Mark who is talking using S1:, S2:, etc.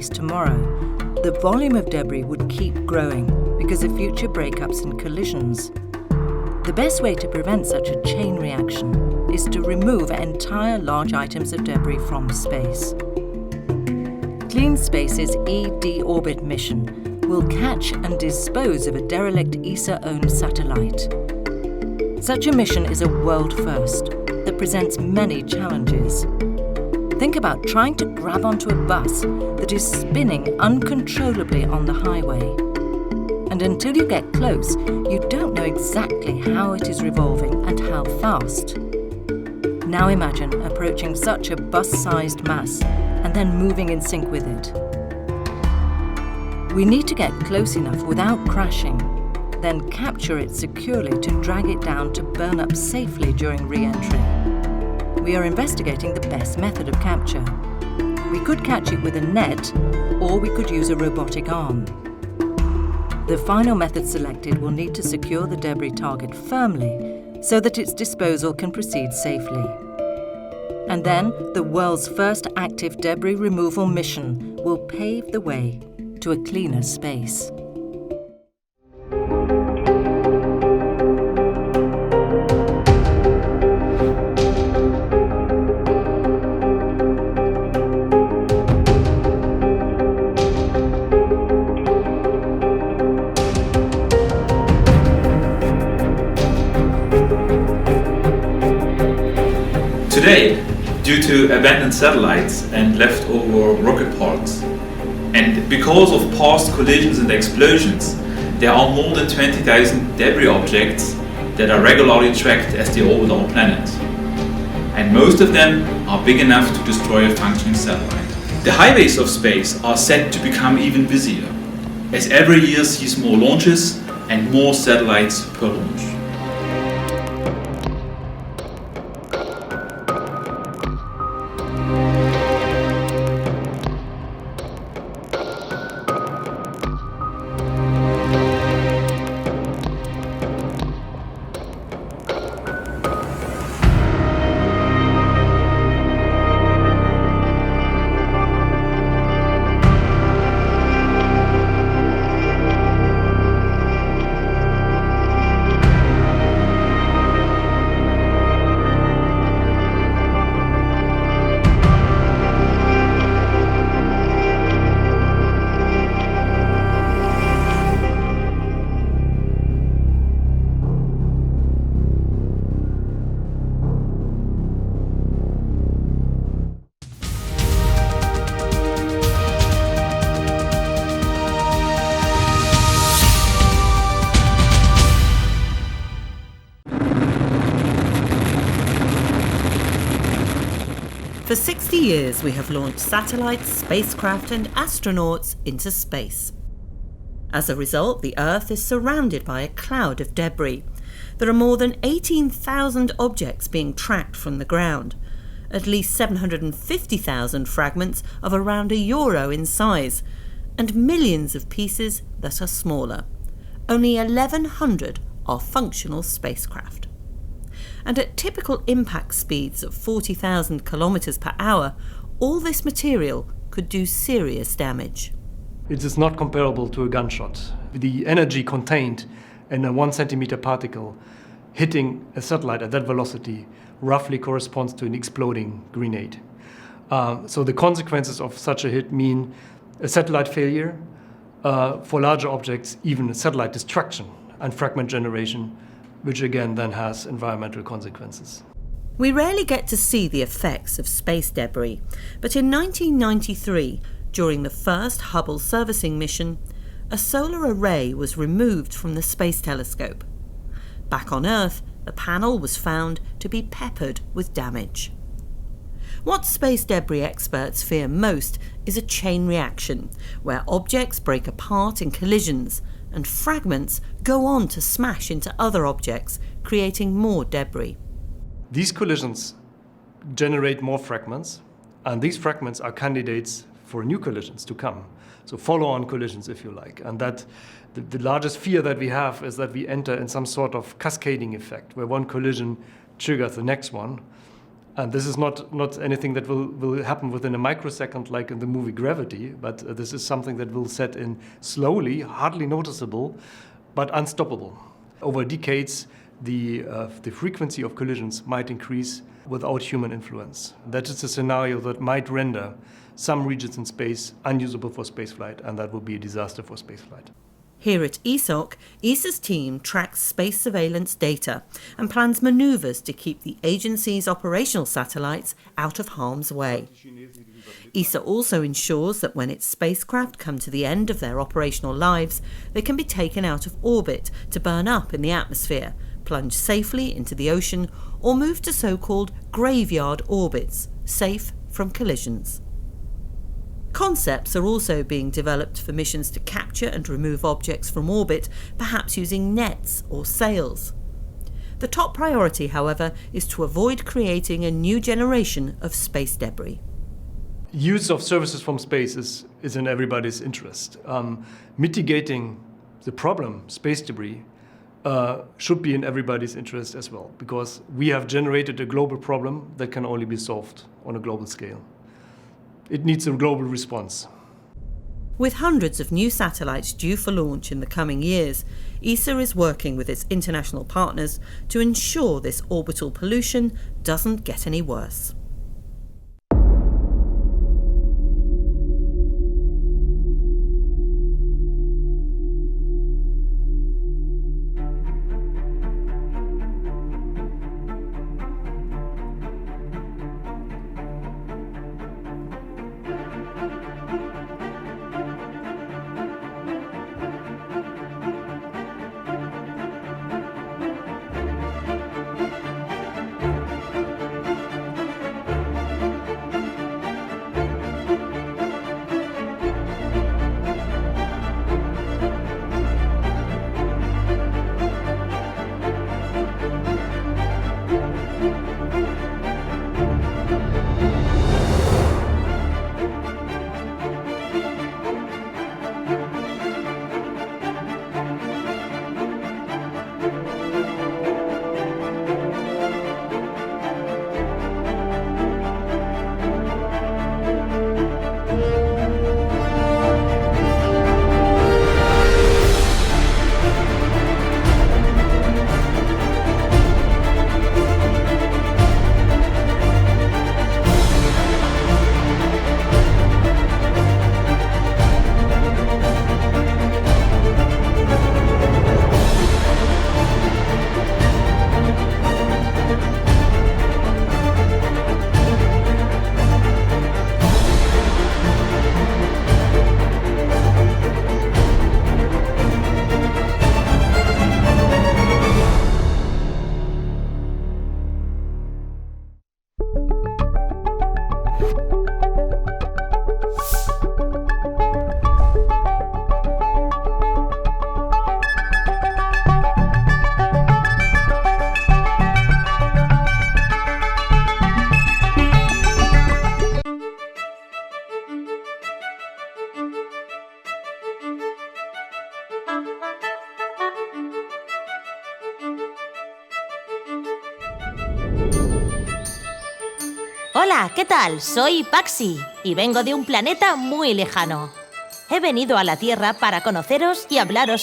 S1: tomorrow, the volume of debris would keep growing because of future breakups and collisions. The best way to prevent such a chain reaction is to remove entire large items of debris from space. Clean Space's E-deorbit mission will catch and dispose of a derelict ESA-owned satellite. Such a mission is a world first that presents many challenges. Think about trying to grab onto a bus that is spinning uncontrollably on the highway. And until you get close, you don't know exactly how it is revolving and how fast. Now imagine approaching such a bus-sized mass and then moving in sync with it. We need to get close enough without crashing, then capture it securely to drag it down to burn up safely during re-entry. We are investigating the best method of capture. We could catch it with a net, or we could use a robotic arm. The final method selected will need to secure the debris target firmly so that its disposal can proceed safely. And then the world's first active debris removal mission will pave the way to a cleaner space.
S2: Today, due to abandoned satellites and leftover rocket parts, and because of past collisions and explosions, there are more than 20,000 debris objects that are regularly tracked as they orbit our planet. And most of them are big enough to destroy a functioning satellite. The highways of space are set to become even busier, as every year sees more launches and more satellites per launch.
S3: For 60 years, we have launched satellites, spacecraft and astronauts into space. As a result, the Earth is surrounded by a cloud of debris. There are more than 18,000 objects being tracked from the ground, at least 750,000 fragments of around €1 in size, and millions of pieces that are smaller. Only 1,100 are functional spacecraft. And at typical impact speeds of 40,000 kilometers per hour, all this material could do serious damage.
S4: It is not comparable to a gunshot. The energy contained in a 1 centimeter particle hitting a satellite at that velocity roughly corresponds to an exploding grenade. So the consequences of such a hit mean a satellite failure, for larger objects, even satellite destruction and fragment generation, which again then has environmental consequences.
S3: We rarely get to see the effects of space debris, but in 1993, during the first Hubble servicing mission, a solar array was removed from the Space Telescope. Back on Earth, the panel was found to be peppered with damage. What space debris experts fear most is a chain reaction, where objects break apart in collisions and fragments go on to smash into other objects, creating more debris.
S4: These collisions generate more fragments, and these fragments are candidates for new collisions to come. So follow-on collisions, if you like. And that the largest fear that we have is that we enter in some sort of cascading effect, where one collision triggers the next one. And this is not anything that will happen within a microsecond like in the movie Gravity, but this is something that will set in slowly, hardly noticeable, but unstoppable. Over decades, the frequency of collisions might increase without human influence. That is a scenario that might render some regions in space unusable for spaceflight, and that would be a disaster for spaceflight.
S3: Here at ESOC, ESA's team tracks space surveillance data and plans manoeuvres to keep the agency's operational satellites out of harm's way. ESA also ensures that when its spacecraft come to the end of their operational lives, they can be taken out of orbit to burn up in the atmosphere, plunge safely into the ocean, or move to so-called graveyard orbits, safe from collisions. Concepts are also being developed for missions to capture and remove objects from orbit, perhaps using nets or sails. The top priority, however, is to avoid creating a new generation of space debris.
S4: Use of services from space is in everybody's interest. Mitigating the problem, space debris, should be in everybody's interest as well, because we have generated a global problem that can only be solved on a global scale. It needs a global response.
S3: With hundreds of new satellites due for launch in the coming years, ESA is working with its international partners to ensure this orbital pollution doesn't get any worse.
S5: Hola, ¿qué tal? Soy Paxi y vengo de un planeta muy lejano. He venido a la Tierra para conoceros y hablaros sobre